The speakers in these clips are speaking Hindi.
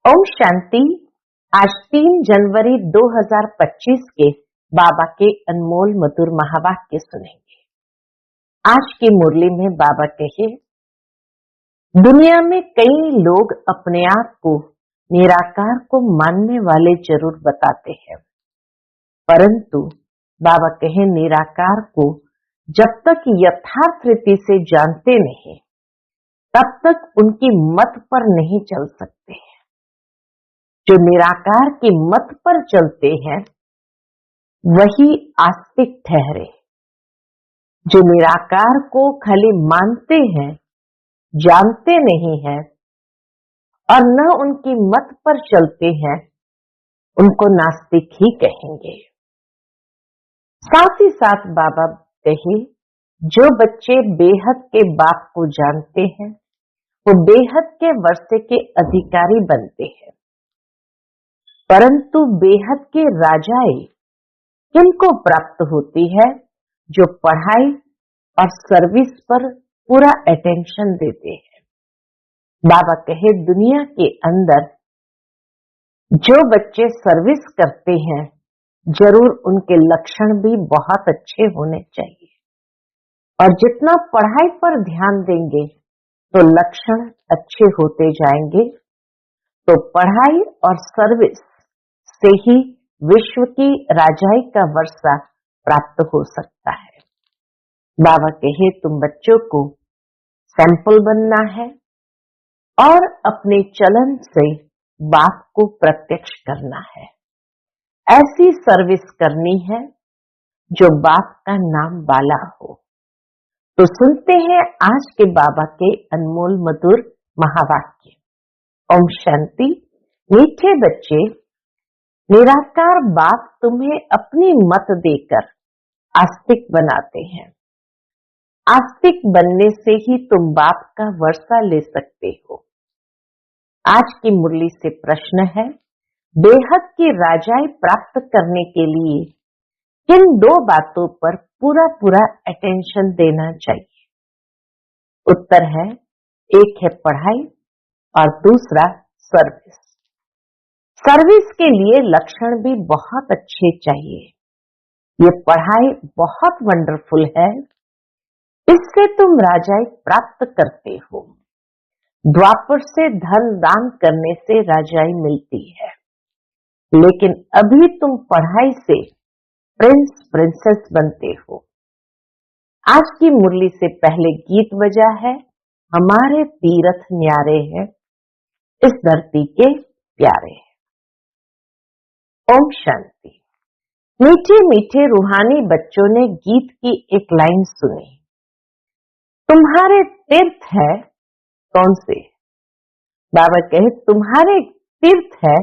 ओम शांति। आज 3 जनवरी 2025 के बाबा के अनमोल मधुर महावाक्य सुनेंगे। आज की मुरली में बाबा कहे, दुनिया में कई लोग अपने आप को निराकार को मानने वाले जरूर बताते हैं, परंतु बाबा कहे निराकार को जब तक यथार्थ रीति से जानते नहीं, तब तक उनकी मत पर नहीं चल सकते हैं। जो निराकार की मत पर चलते हैं वही आस्तिक ठहरे। जो निराकार को खाली मानते हैं, जानते नहीं हैं और न उनकी मत पर चलते हैं, उनको नास्तिक ही कहेंगे। साथ ही साथ बाबा कहे, जो बच्चे बेहद के बाप को जानते हैं वो बेहद के वर्षे के अधिकारी बनते हैं, परंतु बेहद के राजाएं किनको प्राप्त होती है? जो पढ़ाई और सर्विस पर पूरा अटेंशन देते हैं। बाबा कहे, दुनिया के अंदर जो बच्चे सर्विस करते हैं जरूर उनके लक्षण भी बहुत अच्छे होने चाहिए, और जितना पढ़ाई पर ध्यान देंगे तो लक्षण अच्छे होते जाएंगे। तो पढ़ाई और सर्विस से ही विश्व की राजाई का वर्षा प्राप्त हो सकता है। बाबा कहे, तुम बच्चों को सैंपल बनना है और अपने चलन से बाप को प्रत्यक्ष करना है। ऐसी सर्विस करनी है जो बाप का नाम वाला हो। तो सुनते हैं आज के बाबा के अनमोल मधुर महावाक्य। ओम शांति। मीठे बच्चे, निराकार बाप तुम्हें अपनी मत देकर आस्तिक बनाते हैं। आस्तिक बनने से ही तुम बाप का वर्षा ले सकते हो। आज की मुरली से प्रश्न है, बेहद की राजाई प्राप्त करने के लिए किन 2 बातों पर पूरा अटेंशन देना चाहिए? उत्तर है, एक है पढ़ाई और दूसरा सर्विस। सर्विस के लिए लक्षण भी बहुत अच्छे चाहिए। ये पढ़ाई बहुत वंडरफुल है, इससे तुम राजाई प्राप्त करते हो। द्वापर से धन दान करने से राजाई मिलती है, लेकिन अभी तुम पढ़ाई से प्रिंस प्रिंसेस बनते हो। आज की मुरली से पहले गीत बजा है, हमारे तीरथ न्यारे हैं, इस धरती के प्यारे हैं। ओम शांति। मीठे मीठे रूहानी बच्चों ने गीत की एक लाइन सुनी, तुम्हारे तीर्थ है कौन से? बाबा कहे, तुम्हारे तीर्थ है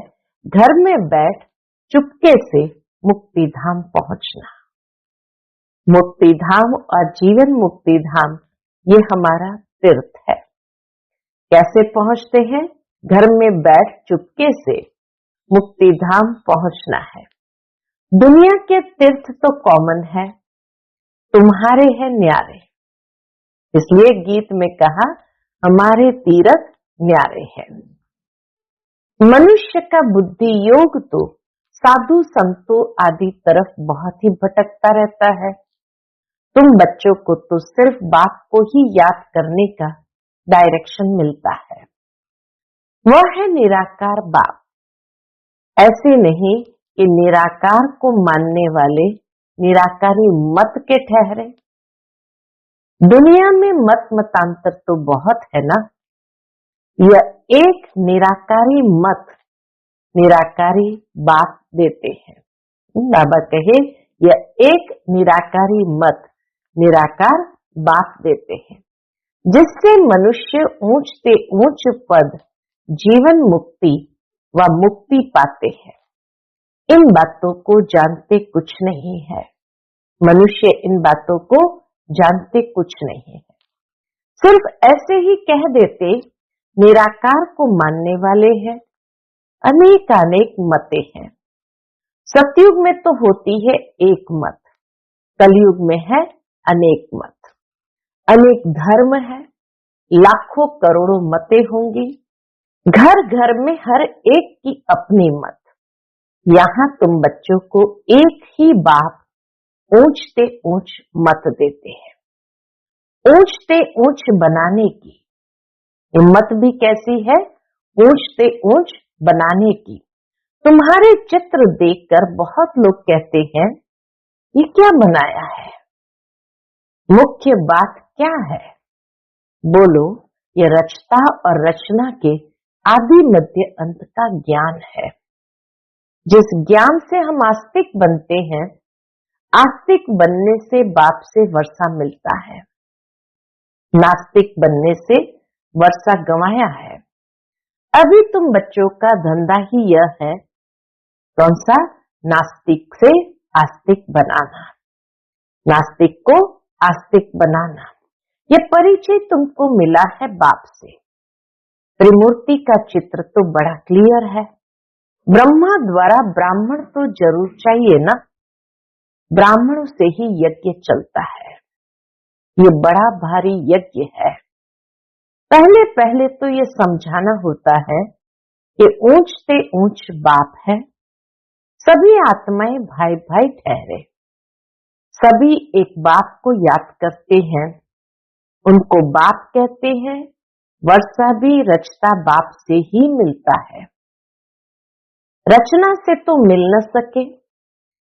घर में बैठ चुपके से मुक्ति धाम पहुंचना। मुक्ति धाम और जीवन मुक्ति धाम ये हमारा तीर्थ है। कैसे पहुंचते हैं? घर में बैठ चुपके से मुक्ति धाम पहुंचना है। दुनिया के तीर्थ तो कॉमन है, तुम्हारे हैं न्यारे। इसलिए गीत में कहा, हमारे तीरथ न्यारे हैं। मनुष्य का बुद्धि योग तो साधु संतों आदि तरफ बहुत ही भटकता रहता है। तुम बच्चों को तो सिर्फ बाप को ही याद करने का डायरेक्शन मिलता है। वह है निराकार बाप। ऐसे नहीं कि निराकार को मानने वाले निराकारी मत के ठहरे। दुनिया में मत मतांतर तो बहुत है ना। यह एक निराकारी मत निराकारी बात देते हैं। बाबा कहे, यह एक निराकारी मत निराकार बात देते हैं, जिससे मनुष्य ऊंच से ऊंच पद जीवन मुक्ति व मुक्ति पाते हैं। इन बातों को जानते कुछ नहीं है। मनुष्य इन बातों को जानते कुछ नहीं है, सिर्फ ऐसे ही कह देते निराकार को मानने वाले हैं। अनेक मतें हैं। सतयुग में तो होती है एक मत, कलयुग में है अनेक मत। अनेक धर्म है, लाखों करोड़ों मतें होंगी, घर घर में हर एक की अपनी मत। यहाँ तुम बच्चों को एक ही बाप ऊंचते ऊंच मत देते हैं। ऊंचते ऊंच बनाने की हिम्मत भी कैसी है, ऊंचते ऊंच बनाने की। तुम्हारे चित्र देखकर बहुत लोग कहते हैं ये क्या बनाया है, मुख्य बात क्या है? बोलो, ये रचता और रचना के आदि मध्य अंत का ज्ञान है। जिस ज्ञान से हम आस्तिक बनते हैं, आस्तिक बनने से बाप से वर्षा मिलता है, नास्तिक बनने से वर्षा गंवाया है। अभी तुम बच्चों का धंधा ही यह है, कौन सा? नास्तिक से आस्तिक बनाना, नास्तिक को आस्तिक बनाना। ये परिचय तुमको मिला है बाप से। त्रिमूर्ति का चित्र तो बड़ा क्लियर है। ब्रह्मा द्वारा ब्राह्मण तो जरूर चाहिए ना, ब्राह्मणों से ही यज्ञ चलता है। ये बड़ा भारी यज्ञ है। पहले पहले तो ये समझाना होता है कि ऊंचते ऊंच बाप है, सभी आत्माएं भाई भाई ठहरे, सभी एक बाप को याद करते हैं, उनको बाप कहते हैं। वर्षा भी रचता बाप से ही मिलता है, रचना से तो मिल न सके,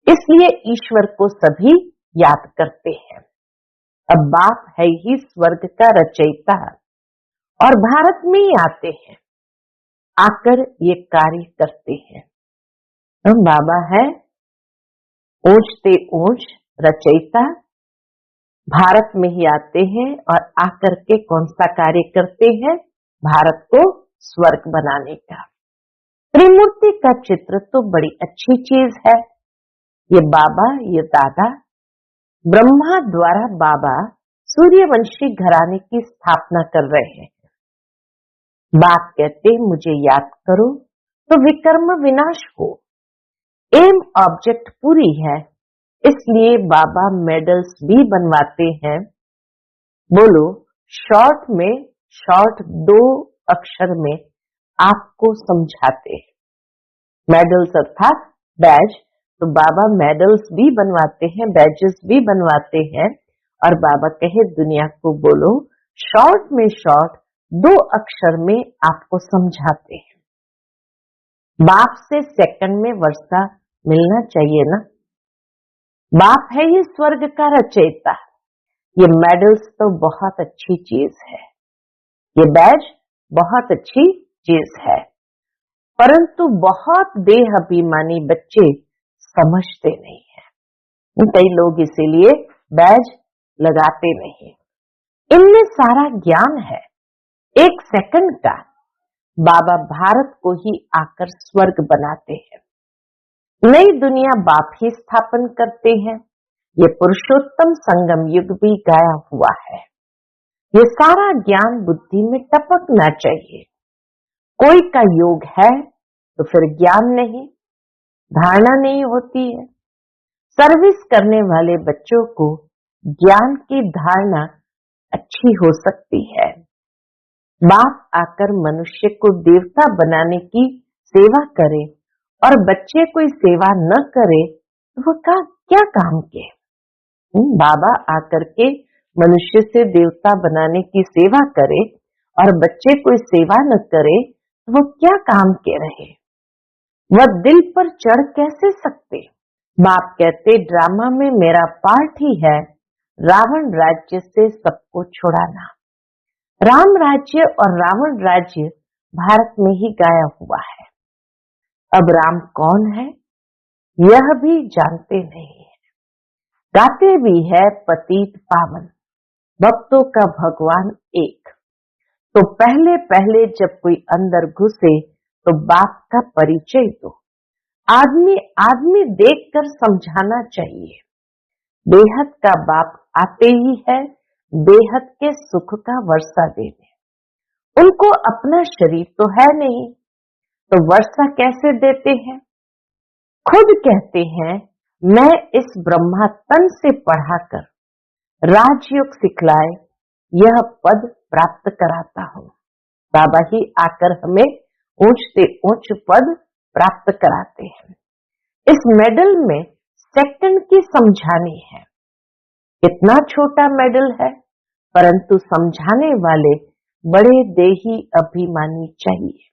इसलिए ईश्वर को सभी याद करते हैं। अब बाप है ही स्वर्ग का रचयिता और भारत में ही आते हैं, आकर ये कार्य करते हैं। हम बाबा है ऊंचते ऊंच रचयिता, भारत में ही आते हैं और आकर के कौन सा कार्य करते हैं? भारत को स्वर्ग बनाने का। त्रिमूर्ति का चित्र तो बड़ी अच्छी चीज है। ये बाबा, ये दादा, ब्रह्मा द्वारा बाबा सूर्यवंशी घराने की स्थापना कर रहे हैं। बाप कहते मुझे याद करो तो विकर्म विनाश हो। एम ऑब्जेक्ट पूरी है, इसलिए बाबा मेडल्स भी बनवाते हैं। बोलो, शॉर्ट में शॉर्ट 2 अक्षर में आपको समझाते हैं। मेडल्स अर्थात बैज, तो बाबा मेडल्स भी बनवाते हैं, बैजेस भी बनवाते हैं। और बाबा कहे दुनिया को बोलो, शॉर्ट में शॉर्ट 2 अक्षर में आपको समझाते हैं। बाप से सेकंड में वर्षा मिलना चाहिए ना। बाप है ये स्वर्ग का रचयिता। ये मेडल्स तो बहुत अच्छी चीज है, ये बैज बहुत अच्छी चीज है, परंतु बहुत देह अभिमानी बच्चे समझते नहीं है। कई लोग इसीलिए बैज लगाते नहीं। इनमें सारा ज्ञान है। 1 सेकंड का बाबा भारत को ही आकर स्वर्ग बनाते हैं। नई दुनिया बाप ही स्थापन करते हैं। ये पुरुषोत्तम संगम युग भी गाया हुआ है। ये सारा ज्ञान बुद्धि में टपकना चाहिए। कोई का योग है तो फिर ज्ञान नहीं, धारणा नहीं होती है। सर्विस करने वाले बच्चों को ज्ञान की धारणा अच्छी हो सकती है। बाप आकर मनुष्य को देवता बनाने की सेवा करे और बच्चे कोई सेवा न करे तो वो क्या काम के? बाबा आकर के मनुष्य से देवता बनाने की सेवा करे और बच्चे कोई सेवा न करे तो वो क्या काम के रहे? वह दिल पर चढ़ कैसे सकते? बाप कहते ड्रामा में मेरा पार्ट ही है रावण राज्य से सबको छुड़ाना। राम राज्य और रावण राज्य भारत में ही गाया हुआ है। अब राम कौन है यह भी जानते नहीं है। गाते भी है पतित पावन, भक्तों का भगवान एक। तो पहले पहले जब कोई अंदर घुसे तो बाप का परिचय दो। आदमी आदमी देखकर समझाना चाहिए। बेहद का बाप आते ही है बेहद के सुख का वर्षा देने। उनको अपना शरीर तो है नहीं, तो वर्षा कैसे देते हैं? खुद कहते हैं मैं इस ब्रह्मा तन से पढ़ाकर राजयोग सिखलाए यह पद प्राप्त कराता हूं। बाबा ही आकर हमें ऊंच से ऊंच पद प्राप्त कराते हैं। इस मेडल में सेकंड की समझानी है। इतना छोटा मेडल है, परंतु समझाने वाले बड़े देही अभिमानी चाहिए।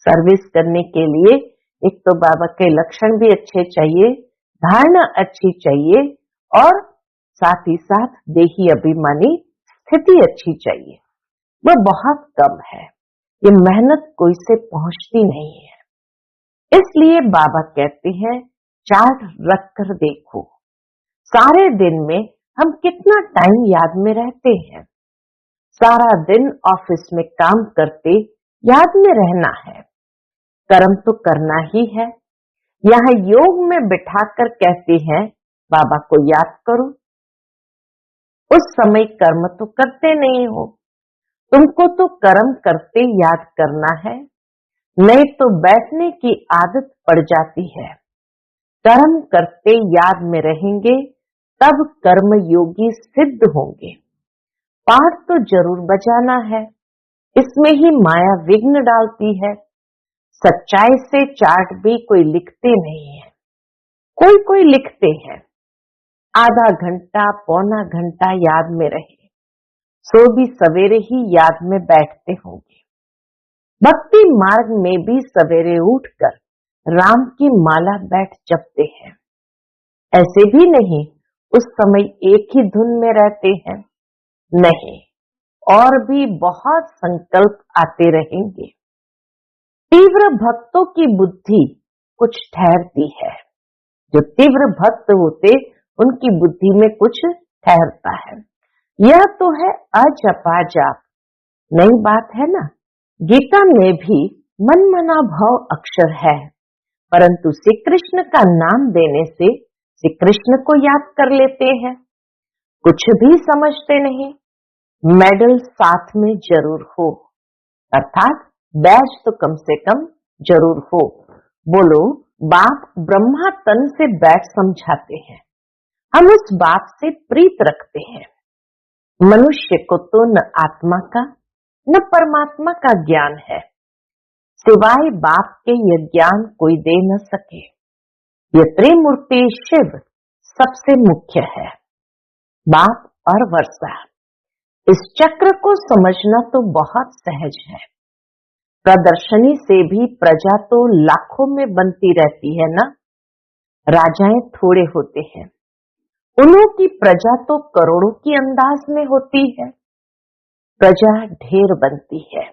सर्विस करने के लिए एक तो बाबा के लक्षण भी अच्छे चाहिए, धारणा अच्छी चाहिए और साथ ही साथ देही अभिमानी स्थिति अच्छी चाहिए। वह बहुत कम है, ये मेहनत कोई से पहुंचती नहीं है। इसलिए बाबा कहते हैं चार्ट रख कर देखो, सारे दिन में हम कितना टाइम याद में रहते हैं। सारा दिन ऑफिस में काम करते याद में रहना है, कर्म तो करना ही है। यहाँ योग में बिठाकर कहते हैं बाबा को याद करो, उस समय कर्म तो करते नहीं हो, तुमको तो कर्म करते याद करना है, नहीं तो बैठने की आदत पड़ जाती है। कर्म करते याद में रहेंगे तब कर्म योगी सिद्ध होंगे। पाठ तो जरूर बजाना है, इसमें ही माया विघ्न डालती है। सच्चाई से चार्ट भी कोई लिखते नहीं है, कोई कोई लिखते हैं। आधा घंटा पौना घंटा याद में रहे, सो भी सवेरे ही याद में बैठते होंगे। भक्ति मार्ग में भी सवेरे उठकर राम की माला बैठ जपते हैं। ऐसे भी नहीं उस समय एक ही धुन में रहते हैं, नहीं, और भी बहुत संकल्प आते रहेंगे। तीव्र भक्तों की बुद्धि कुछ ठहरती है, जो तीव्र भक्त होते उनकी बुद्धि में कुछ ठहरता है। यह तो है अजपा जाप, नई बात है ना। गीता में भी मन मना भाव अक्षर है, परंतु श्री कृष्ण का नाम देने से श्री कृष्ण को याद कर लेते हैं, कुछ भी समझते नहीं। मेडल साथ में जरूर हो, अर्थात बैच तो कम से कम जरूर हो। बोलो बाप ब्रह्मा तन से बैठ समझाते हैं, हम उस बाप से प्रीत रखते हैं। मनुष्य को तो न आत्मा का न परमात्मा का ज्ञान है, सिवाय बाप के यह ज्ञान कोई दे न सके। ये त्रिमूर्ति शिव सबसे मुख्य है, बाप और वर्षा। इस चक्र को समझना तो बहुत सहज है। प्रदर्शनी से भी प्रजा तो लाखों में बनती रहती है ना। राजाएं थोड़े होते हैं, उन्हों की प्रजा तो करोड़ों की अंदाज में होती है। प्रजा ढेर बनती है,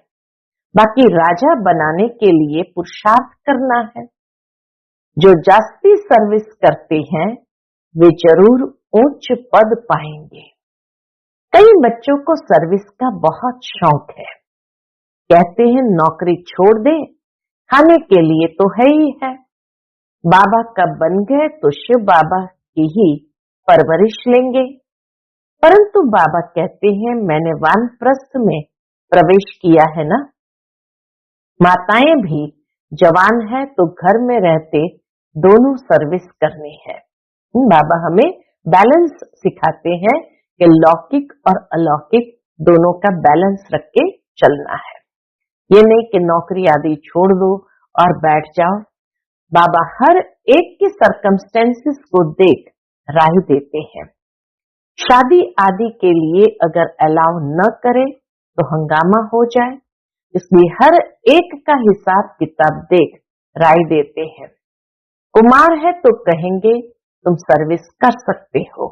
बाकी राजा बनाने के लिए पुरुषार्थ करना है। जो जास्ती सर्विस करते हैं वे जरूर उच्च पद पाएंगे। कई बच्चों को सर्विस का बहुत शौक है, कहते हैं नौकरी छोड़ दे, खाने के लिए तो है ही है। बाबा का बन गए तो शिव बाबा की ही परवरिश लेंगे। परंतु बाबा कहते हैं मैंने वानप्रस्थ में प्रवेश किया है ना। माताएं भी जवान है तो घर में रहते दोनों सर्विस करनी है। बाबा हमें बैलेंस सिखाते हैं कि लौकिक और अलौकिक दोनों का बैलेंस रख के चलना है। ये नहीं कि नौकरी आदि छोड़ दो और बैठ जाओ। बाबा हर एक की सर्कमस्टेंसेस को देख राय देते हैं। शादी आदि के लिए अगर अलाउ न करे तो हंगामा हो जाए, इसलिए हर एक का हिसाब किताब देख राय देते हैं। कुमार है तो कहेंगे तुम सर्विस कर सकते हो,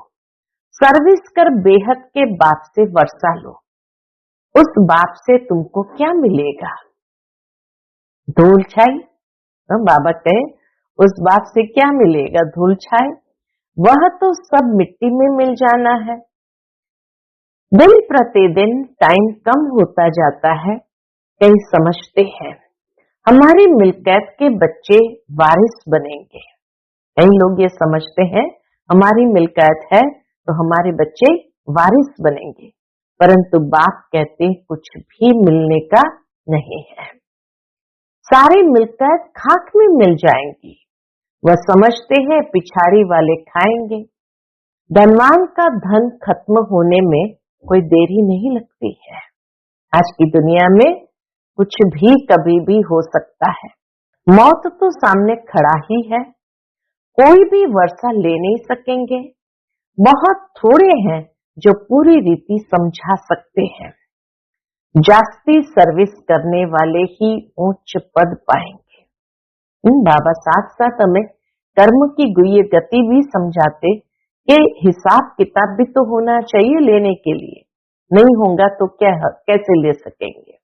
सर्विस कर बेहद के बाप से वर्षा लो। उस बाप से तुमको क्या मिलेगा? धूल छाई। बाबा कहे उस बाप से क्या मिलेगा? धूल छाई। वह तो सब मिट्टी में मिल जाना है। दिन प्रतिदिन टाइम कम होता जाता है। कई समझते हैं हमारी मिल्कियत के बच्चे वारिस बनेंगे। कई लोग ये समझते हैं हमारी मिल्कियत है तो हमारे बच्चे वारिस बनेंगे, परंतु बाप कहते कुछ भी मिलने का नहीं है। सारी मिल्कियत खाक में मिल जाएंगी। वह समझते हैं पिछाड़ी वाले खाएंगे। धनवान का धन खत्म होने में कोई देरी नहीं लगती है। आज की दुनिया में कुछ भी कभी भी हो सकता है। मौत तो सामने खड़ा ही है, कोई भी वर्षा ले नहीं सकेंगे। बहुत थोड़े हैं जो पूरी रीति समझा सकते हैं। जास्ती सर्विस करने वाले ही उच्च पद पाएंगे। बाबा साथ साथ हमें कर्म की गुह्य गति भी समझाते कि हिसाब किताब भी तो होना चाहिए लेने के लिए, नहीं होगा तो क्या कैसे ले सकेंगे।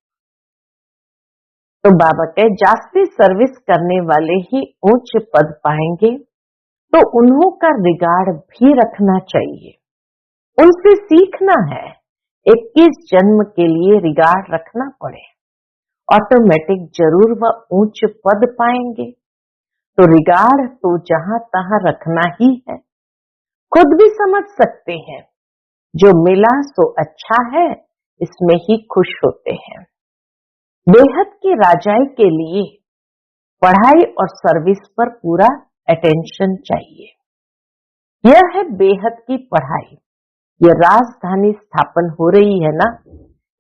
तो बाबा कहे जास्ती सर्विस करने वाले ही उच्च पद पाएंगे, तो उन्हों का रिगार्ड भी रखना चाहिए, उनसे सीखना है। 21 जन्म के लिए रिगार्ड रखना पड़े, ऑटोमेटिक जरूर वह उच्च पद पाएंगे। तो रिगार्ड तो जहां तहां रखना ही है। खुद भी समझ सकते हैं, जो मिला सो अच्छा है, इसमें ही खुश होते हैं। बेहद के राजाई के लिए पढ़ाई और सर्विस पर पूरा अटेंशन चाहिए। यह है बेहद की पढ़ाई। यह राजधानी स्थापन हो रही है ना,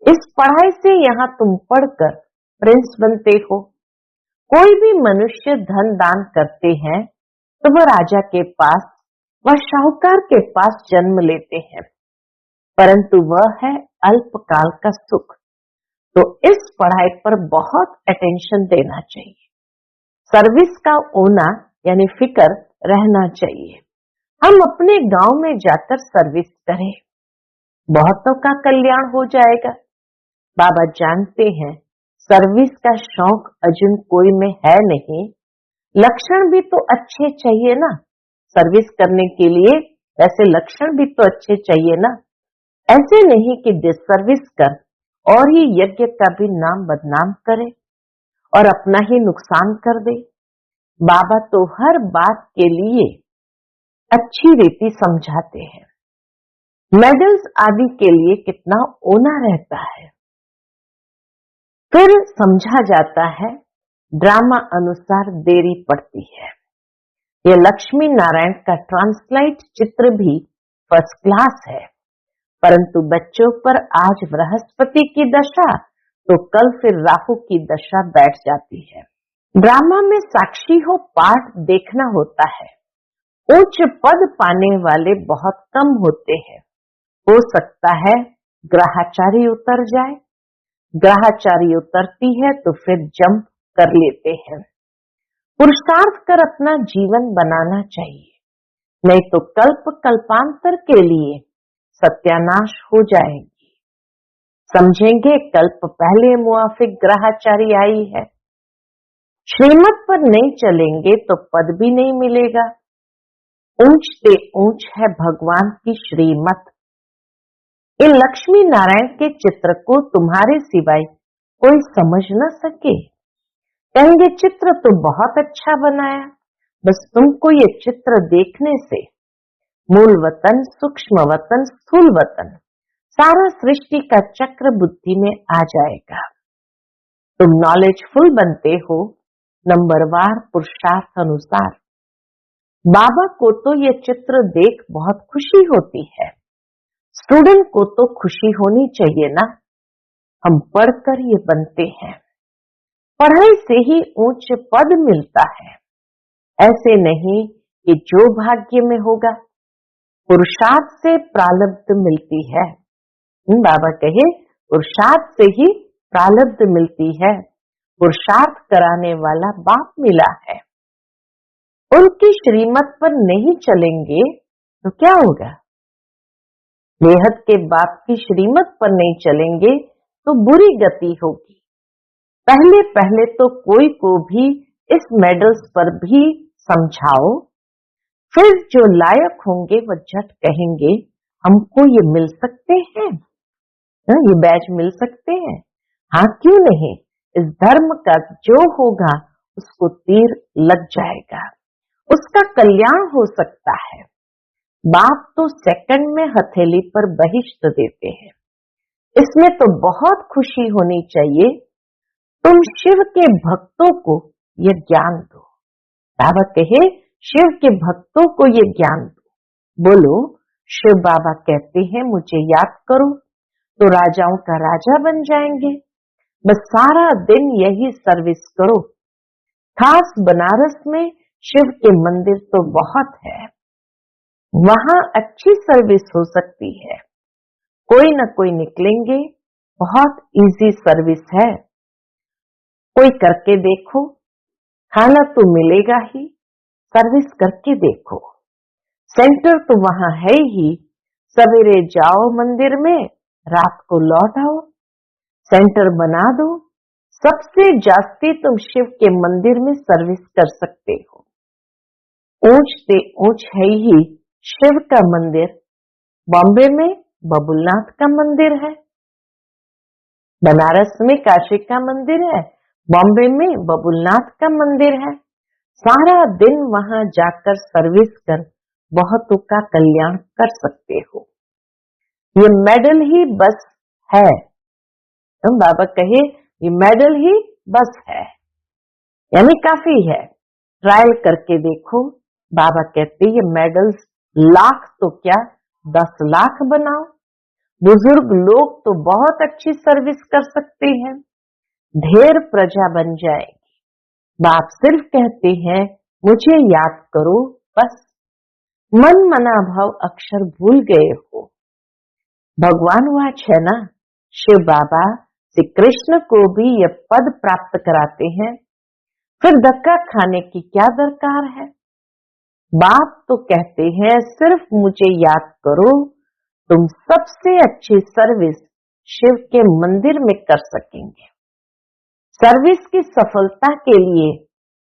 इस पढ़ाई से यहाँ तुम पढ़कर प्रिंस बनते हो। कोई भी मनुष्य धन दान करते हैं तो वह राजा के पास, वह शाहूकार के पास जन्म लेते हैं, परंतु वह है अल्पकाल का सुख। तो इस पढ़ाई पर बहुत अटेंशन देना चाहिए। सर्विस का होना यानी फिक्र रहना चाहिए। हम अपने गांव में जाकर सर्विस करें, बहुतों का कल्याण हो जाएगा। बाबा जानते हैं सर्विस का शौक अर्जुन कोई में है नहीं, लक्षण भी तो अच्छे चाहिए ना सर्विस करने के लिए, ऐसे लक्षण भी तो अच्छे चाहिए ना। ऐसे नहीं कि डिसर्विस कर और ही यज्ञ का भी नाम बदनाम करे और अपना ही नुकसान कर दे। बाबा तो हर बात के लिए अच्छी रीति समझाते हैं। मेडल्स आदि के लिए कितना ओना रहता है, फिर समझा जाता है, ड्रामा अनुसार देरी पड़ती है। यह लक्ष्मी नारायण का ट्रांसलाइट चित्र भी फर्स्ट क्लास है, परंतु बच्चों पर आज बृहस्पति की दशा तो कल फिर राहु की दशा बैठ जाती है। ड्रामा में साक्षी हो पाठ देखना होता है। उच्च पद पाने वाले बहुत कम होते हैं। हो सकता है ग्रहाचारी उतर जाए, ग्रहाचारी उतरती है तो फिर जंप कर लेते हैं। पुरुषार्थ कर अपना जीवन बनाना चाहिए, नहीं तो कल्प कल्पांतर के लिए सत्यानाश हो जाएगी। समझेंगे कल्प पहले मुआफिक ग्रहाचारी आई है। श्रीमत पर नहीं चलेंगे तो पद भी नहीं मिलेगा। ऊंच से ऊंच है भगवान की श्रीमत। इन लक्ष्मी नारायण के चित्र को तुम्हारे सिवाय कोई समझ न सके। कहेंगे चित्र तो बहुत अच्छा बनाया, बस तुमको ये चित्र देखने से मूल वतन, सूक्ष्म वतन, स्थूल वतन, सारा सृष्टि का चक्र बुद्धि में आ जाएगा। तुम नॉलेजफुल बनते हो नंबरवार पुरुषार्थ अनुसार। बाबा को तो ये चित्र देख बहुत खुशी होती है, स्टूडेंट को तो खुशी होनी चाहिए ना। हम पढ़कर ये बनते हैं, पढ़ाई से ही उच्च पद मिलता है। ऐसे नहीं कि जो भाग्य में होगा, पुरुषार्थ से प्रारब्ध मिलती है। बाबा कहे पुरुषार्थ से ही प्रारब्ध मिलती है। पुरुषार्थ कराने वाला बाप मिला है। उनकी श्रीमत पर नहीं चलेंगे तो क्या होगा? बेहद के बाप की श्रीमत पर नहीं चलेंगे तो बुरी गति होगी। पहले पहले तो कोई को भी इस मेडल्स पर भी समझाओ, फिर जो लायक होंगे वो झट कहेंगे हमको ये मिल सकते हैं, ये बैच मिल सकते हैं। हाँ क्यों नहीं, इस धर्म का जो होगा उसको तीर लग जाएगा, उसका कल्याण हो सकता है। बाप तो सेकंड में हथेली पर बहिष्ठ देते हैं। इसमें तो बहुत खुशी होनी चाहिए। तुम शिव के भक्तों को यह ज्ञान दो। बाबा कहे शिव के भक्तों को ये ज्ञान दो। बोलो शिव बाबा कहते हैं मुझे याद करो तो राजाओं का राजा बन जाएंगे। बस सारा दिन यही सर्विस करो। खास बनारस में शिव के मंदिर तो बहुत है, वहां अच्छी सर्विस हो सकती है। कोई न कोई निकलेंगे, बहुत इजी सर्विस है। कोई करके देखो, खाना तो मिलेगा ही, सर्विस करके देखो। सेंटर तो वहां है ही, सवेरे जाओ मंदिर में, रात को लौट आओ। सेंटर बना दो, सबसे जास्ती तुम शिव के मंदिर में सर्विस कर सकते हो। ऊंच से ऊंच है ही शिव का मंदिर। बॉम्बे में बबुलनाथ का मंदिर है, बनारस में काशी का मंदिर है, बॉम्बे में बबुलनाथ का मंदिर है। सारा दिन वहां जाकर सर्विस कर बहुतों का कल्याण कर सकते हो। ये मेडल ही बस है। बाबा कहे ये मेडल ही बस है, यानी काफी है। ट्रायल करके देखो। बाबा कहते ये मेडल्स लाख तो क्या 10 लाख बनाओ। बुजुर्ग लोग तो बहुत अच्छी सर्विस कर सकते हैं, ढेर प्रजा बन जाएगी। बाप सिर्फ कहते हैं मुझे याद करो बस। मन मना भाव अक्षर भूल गए हो। भगवान वाच है ना, शिव बाबा श्री कृष्ण को भी यह पद प्राप्त कराते हैं, फिर धक्का खाने की क्या दरकार है। बाप तो कहते हैं सिर्फ मुझे याद करो, तुम सबसे अच्छी सर्विस शिव के मंदिर में कर सकेंगे। सर्विस की सफलता के लिए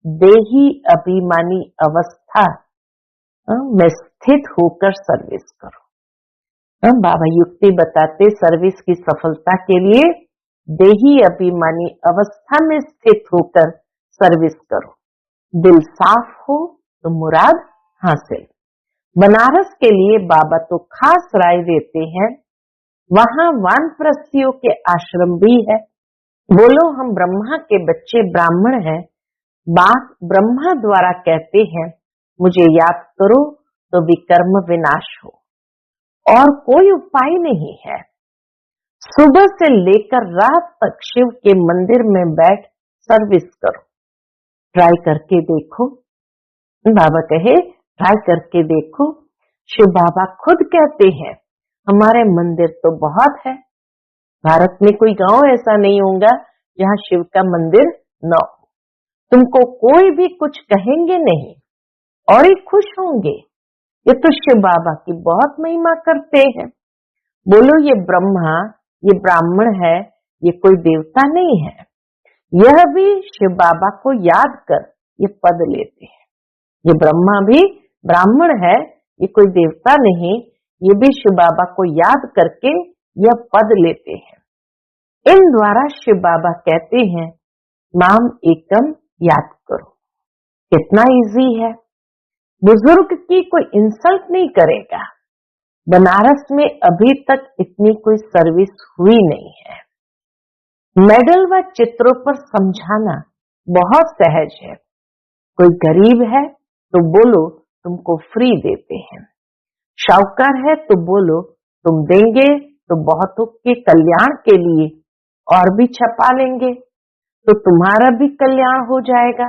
देही अभिमानी अवस्था में स्थित होकर सर्विस करो। बाबा युक्ति बताते सर्विस की सफलता के लिए देही अभिमानी अवस्था में स्थित होकर सर्विस करो। दिल साफ हो तो मुराद हासिल। बनारस के लिए बाबा तो खास राय देते हैं, वहां वानप्रस्थियों के आश्रम भी है। बोलो हम ब्रह्मा के बच्चे ब्राह्मण हैं, बाप ब्रह्मा द्वारा कहते हैं मुझे याद करो तो विकर्म विनाश हो, और कोई उपाय नहीं है। सुबह से लेकर रात तक शिव के मंदिर में बैठ सर्विस करो। ट्राई करके देखो। बाबा कहे ट्राई करके देखो। शिव बाबा खुद कहते हैं हमारे मंदिर तो बहुत है, भारत में कोई गांव ऐसा नहीं होगा जहां शिव का मंदिर न हो। तुमको कोई भी कुछ कहेंगे नहीं और ही खुश होंगे। ये तो शिव बाबा की बहुत महिमा करते हैं। बोलो ये ब्रह्मा, ये ब्राह्मण है, ये कोई देवता नहीं है। यह भी शिव बाबा को याद कर ये पद लेते हैं। ये ब्रह्मा भी ब्राह्मण है, ये कोई देवता नहीं, ये भी शिव बाबा को याद करके यह पद लेते हैं। इन द्वारा शिव बाबा कहते हैं नाम एकम याद करो। कितना इजी है। बुजुर्ग की कोई इंसल्ट नहीं करेगा। बनारस में अभी तक इतनी कोई सर्विस हुई नहीं है। मेडल व चित्रों पर समझाना बहुत सहज है। कोई गरीब है तो बोलो तुमको फ्री देते हैं, शाहूकार है तो बोलो तुम देंगे तो बहुतों के कल्याण के लिए और भी छपा लेंगे तो तुम्हारा भी कल्याण हो जाएगा।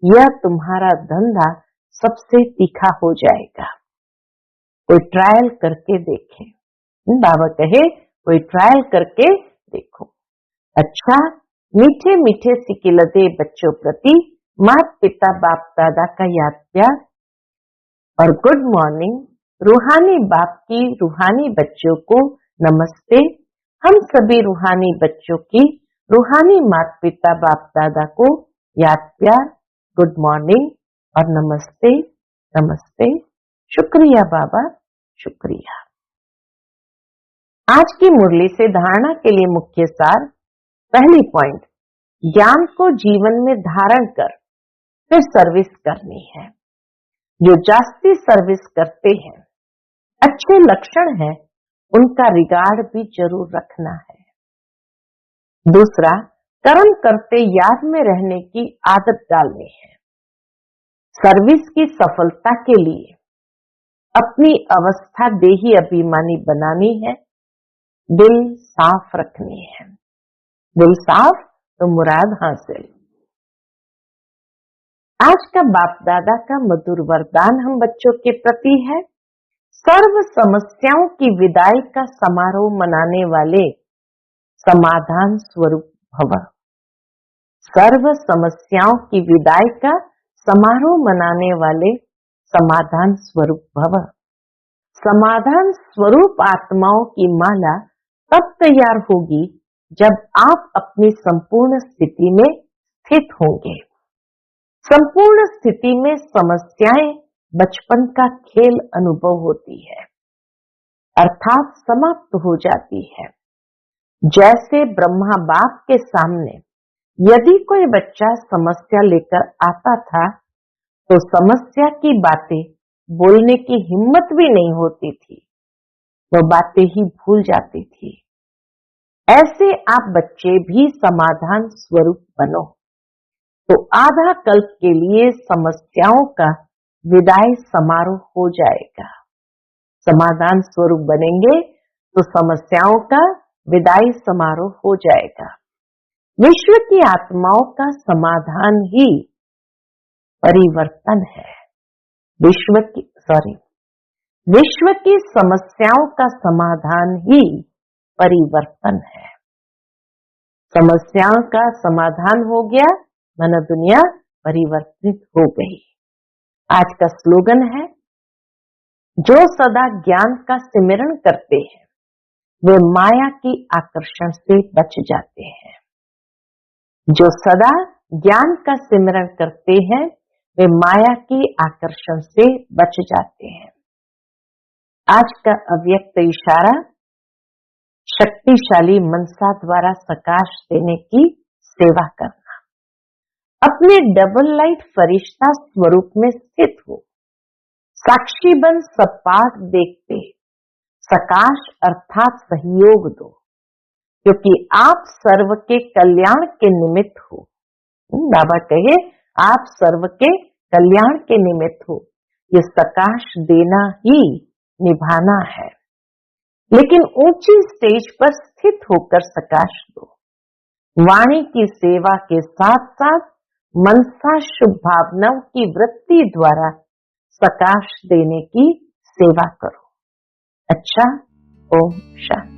यह तुम्हारा धंधा सबसे तीखा हो जाएगा। कोई ट्रायल करके देखे। बाबा कहे कोई ट्रायल करके देखो। अच्छा, मीठे मीठे सिकिलते बच्चों प्रति माता पिता बाप दादा का याद प्यार और गुड मॉर्निंग। रूहानी बाप की रूहानी बच्चों को नमस्ते। हम सभी रूहानी बच्चों की रूहानी माता पिता बाप दादा को याद प्यार, गुड मॉर्निंग और नमस्ते नमस्ते। शुक्रिया बाबा, शुक्रिया। आज की मुरली से धारणा के लिए मुख्य सार। पहली पॉइंट, ज्ञान को जीवन में धारण कर फिर सर्विस करनी है। जो जास्ती सर्विस करते हैं, अच्छे लक्षण है, उनका रिगार्ड भी जरूर रखना है। दूसरा, कर्म करते याद में रहने की आदत डालनी है। सर्विस की सफलता के लिए अपनी अवस्था देही अभिमानी बनानी है, दिल साफ रखनी है। दिल साफ तो मुराद हासिल। आज का बाप दादा का मधुर वरदान हम बच्चों के प्रति है, सर्व समस्याओं की विदाई का समारोह मनाने वाले समाधान स्वरूप भव। सर्व समस्याओं की विदाई का समारोह मनाने वाले समाधान स्वरूप भव। समाधान स्वरूप आत्माओं की माला तब तैयार होगी जब आप अपनी संपूर्ण स्थिति में स्थित होंगे। संपूर्ण स्थिति में समस्याएं बचपन का खेल अनुभव होती है, अर्थात समाप्त हो जाती है। जैसे ब्रह्मा बाप के सामने यदि कोई बच्चा समस्या लेकर आता था तो समस्या की बातें बोलने की हिम्मत भी नहीं होती थी, वो बातें ही भूल जाती थी। ऐसे आप बच्चे भी समाधान स्वरूप बनो तो आधा कल्प के लिए समस्याओं का विदाई समारोह हो जाएगा। समाधान स्वरूप बनेंगे तो समस्याओं का विदाई समारोह हो जाएगा। विश्व की आत्माओं का समाधान ही परिवर्तन है। विश्व की समस्याओं का समाधान ही परिवर्तन है। समस्याओं का समाधान हो गया, मन दुनिया परिवर्तित हो गई। आज का स्लोगन है, जो सदा ज्ञान का सिमरण करते हैं वे माया की आकर्षण से बच जाते हैं। जो सदा ज्ञान का सिमरण करते हैं वे माया की आकर्षण से बच जाते हैं। आज का अव्यक्त इशारा, शक्तिशाली मनसा द्वारा प्रकाश देने की सेवा करना। अपने डबल लाइट फरिश्ता स्वरूप में स्थित हो, साक्षी बन सब पाठ देखते सकाश अर्थात सहयोग दो, क्योंकि आप सर्व के कल्याण के निमित्त हो। बाबा कहे आप सर्व के कल्याण के निमित्त हो, ये प्रकाश देना ही निभाना है। लेकिन ऊंची स्टेज पर स्थित होकर प्रकाश दो। वाणी की सेवा के साथ साथ मनसा शुभ भावनाओं की वृत्ति द्वारा प्रकाश देने की सेवा करो। अच्छा, ओम शांति।